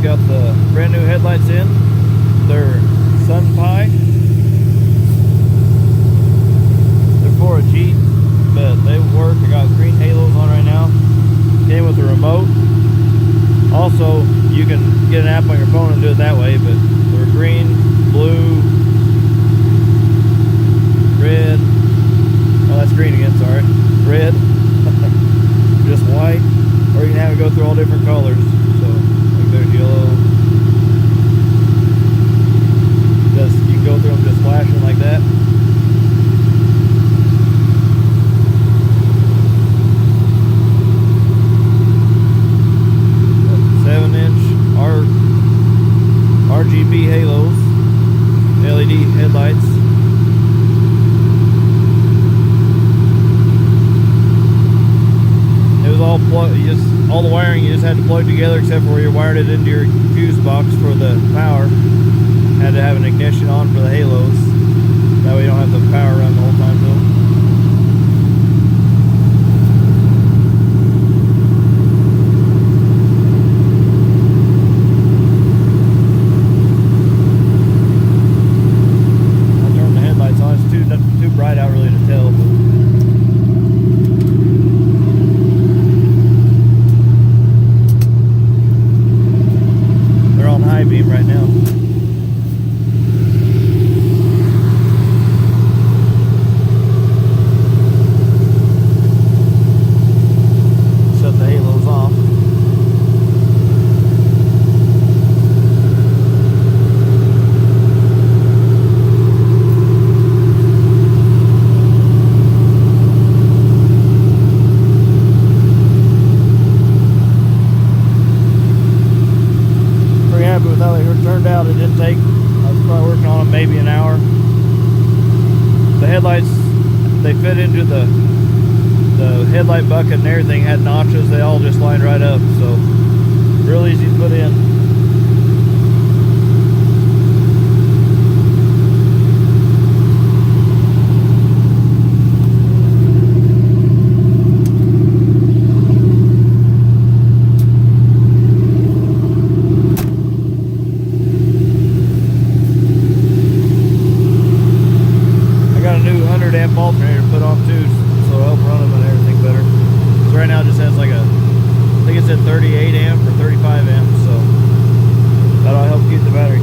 just got the brand new headlights in. They're Sunpie. They're for a Jeep, but they work. I got green halos on right now. Came with a remote. Also, you can get an app on your phone and do it that way, but they're green, blue, red. Oh, that's green again, sorry. Red. Just white. Or you can have it go through all different colors. So, like there's yellow. You can go through them just flashing like that. RGB halos, LED headlights. It was all plugged. All the wiring you just had to plug together, except for where you wired it into your fuse box for the power. Had to have an ignition on for the halos. That way you don't have the power run the whole time though. Too bright out really to tell, but they're on high beam right now. Shut the halos off. With how they turned out, it didn't take, I was probably working on them maybe an hour. The headlights, they fit into the headlight bucket and everything, had notches, they all just lined right up, so real easy to put in. Amp alternator to put on too, so it'll help run them and everything better. So right now it just has like I think it's at 38 amp or 35 amp, so that'll help keep the battery